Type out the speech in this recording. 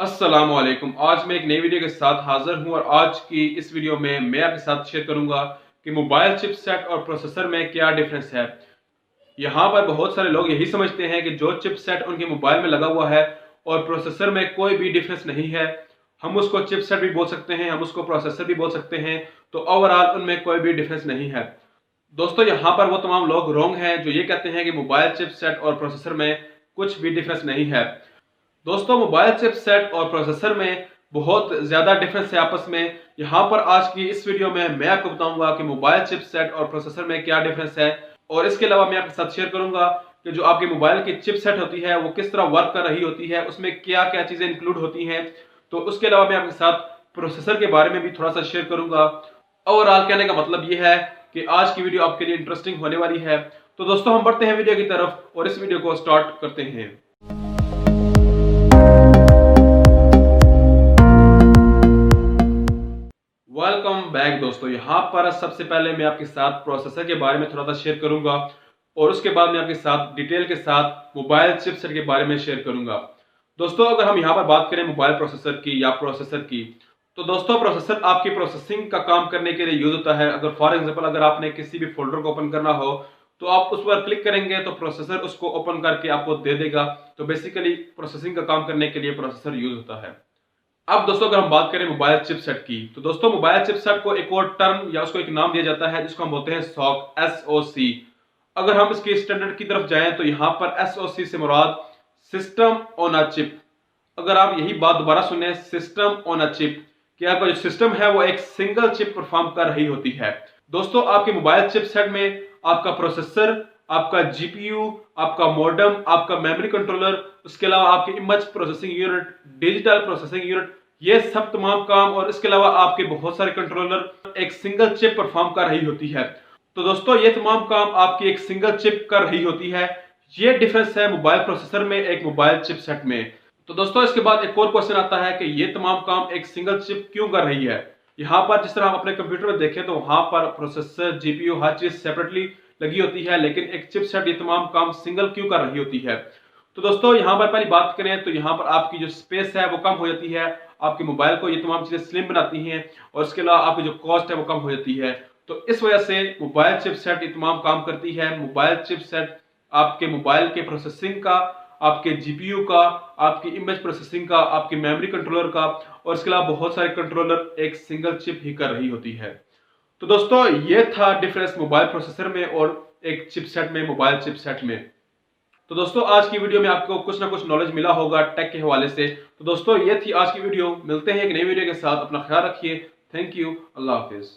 अस्सलाम वालेकुम। आज मैं एक नई वीडियो के साथ हाजिर हूं और आज की इस वीडियो में मैं आपके साथ शेयर करूंगा कि मोबाइल चिपसेट और प्रोसेसर में क्या डिफरेंस है। यहाँ पर बहुत सारे लोग यही समझते हैं कि जो चिपसेट उनके मोबाइल में लगा हुआ है और प्रोसेसर में कोई भी डिफरेंस नहीं है। हम उसको चिपसेट भी बोल सकते हैं, हम उसको प्रोसेसर भी बोल सकते हैं, तो ओवरऑल उनमें कोई भी डिफरेंस नहीं है। दोस्तों, यहाँ पर वो तमाम लोग रॉन्ग हैं जो ये कहते हैं कि मोबाइल चिपसेट और प्रोसेसर में कुछ भी डिफरेंस नहीं है। दोस्तों, मोबाइल चिपसेट और प्रोसेसर में बहुत ज़्यादा डिफरेंस है आपस में। यहाँ पर आज की इस वीडियो में मैं आपको बताऊंगा कि मोबाइल चिपसेट और प्रोसेसर में क्या डिफरेंस है, और इसके अलावा मैं आपके साथ शेयर करूंगा कि जो आपके मोबाइल की चिपसेट होती है वो किस तरह वर्क कर रही होती है, उसमें क्या क्या चीज़ें इंक्लूड होती हैं। तो उसके अलावा मैं आपके साथ प्रोसेसर के बारे में भी थोड़ा सा शेयर करूंगा। ओवरऑल कहने का मतलब ये है कि आज की वीडियो आपके लिए इंटरेस्टिंग होने वाली है। तो दोस्तों, हम बढ़ते हैं वीडियो की तरफ और इस वीडियो को स्टार्ट करते हैं। वेलकम बैक दोस्तों। यहाँ पर सबसे पहले मैं आपके साथ प्रोसेसर के बारे में थोड़ा सा शेयर करूंगा और उसके बाद मैं आपके साथ डिटेल के साथ मोबाइल चिपसेट के बारे में शेयर करूंगा। दोस्तों, अगर हम यहाँ पर बात करें मोबाइल प्रोसेसर की या प्रोसेसर की, तो दोस्तों प्रोसेसर आपकी प्रोसेसिंग का काम करने के लिए यूज होता है। अगर फॉर एग्जांपल अगर आपने किसी भी फोल्डर को ओपन करना हो तो आप उस पर क्लिक करेंगे तो प्रोसेसर उसको ओपन करके आपको दे देगा। तो बेसिकली प्रोसेसिंग का काम करने के लिए प्रोसेसर यूज होता है। अब दोस्तों, अगर हम बात करें मोबाइल चिपसेट की, तो दोस्तों मोबाइल चिपसेट को एक और टर्म या उसको एक नाम दिया जाता है जिसको हम बोलते हैं सॉक, SOC। अगर हम इसके स्टैंडर्ड की तरफ जाएं तो यहाँ पर SOC से मुराद सिस्टम ऑन अ चिप। अगर आप यही बात दोबारा सुने, सिस्टम ऑन अ चिप, कि आपका जो सिस्टम है वो एक सिंगल चिप परफॉर्म कर रही होती है। दोस्तों, आपके मोबाइल चिपसेट में आपका प्रोसेसर, आपका जीपीयू, आपका मॉडेम, आपका मेमोरी कंट्रोलर, उसके अलावा आपकी image processing unit, digital processing unit, ये सब तमाम काम और इसके अलावा आपके बहुत सारे कंट्रोलर एक सिंगल चिप परफॉर्म कर रही होती है। तो दोस्तों, ये तमाम काम आपकी एक सिंगल चिप कर रही होती है। ये डिफरेंस है मोबाइल प्रोसेसर में एक मोबाइल चिपसेट में। तो दोस्तों, इसके बाद एक और क्वेश्चन आता है कि ये तमाम काम एक सिंगल चिप क्यों कर रही है। यहाँ पर जिस तरह हम अपने कंप्यूटर में देखें तो वहां पर प्रोसेसर, जीपीयू, हर चीज सेपरेटली लगी होती है, लेकिन एक चिपसेट ये तमाम काम सिंगल क्यों कर रही होती है। तो दोस्तों, यहाँ पर पहली बात करें तो यहाँ पर आपकी जो स्पेस है वो कम हो जाती है। आपके मोबाइल को ये तमाम चीजें स्लिम बनाती हैं और इसके अलावा आपकी जो कॉस्ट है वो कम हो जाती है। तो इस वजह से मोबाइल चिपसेट ये तमाम काम करती है। मोबाइल चिपसेट आपके मोबाइल के प्रोसेसिंग का, आपके जीपीयू का, आपकी इमेज प्रोसेसिंग का, आपके मेमोरी कंट्रोलर का और इसके अलावा बहुत सारे कंट्रोलर एक सिंगल चिप ही कर रही होती है। तो दोस्तों, ये था डिफरेंस मोबाइल प्रोसेसर में और एक चिपसेट में, मोबाइल चिपसेट में। तो दोस्तों, आज की वीडियो में आपको कुछ ना कुछ नॉलेज मिला होगा टेक के हवाले से। तो दोस्तों, ये थी आज की वीडियो। मिलते हैं एक नई वीडियो के साथ। अपना ख्याल रखिए। Thank you. Allah Hafiz.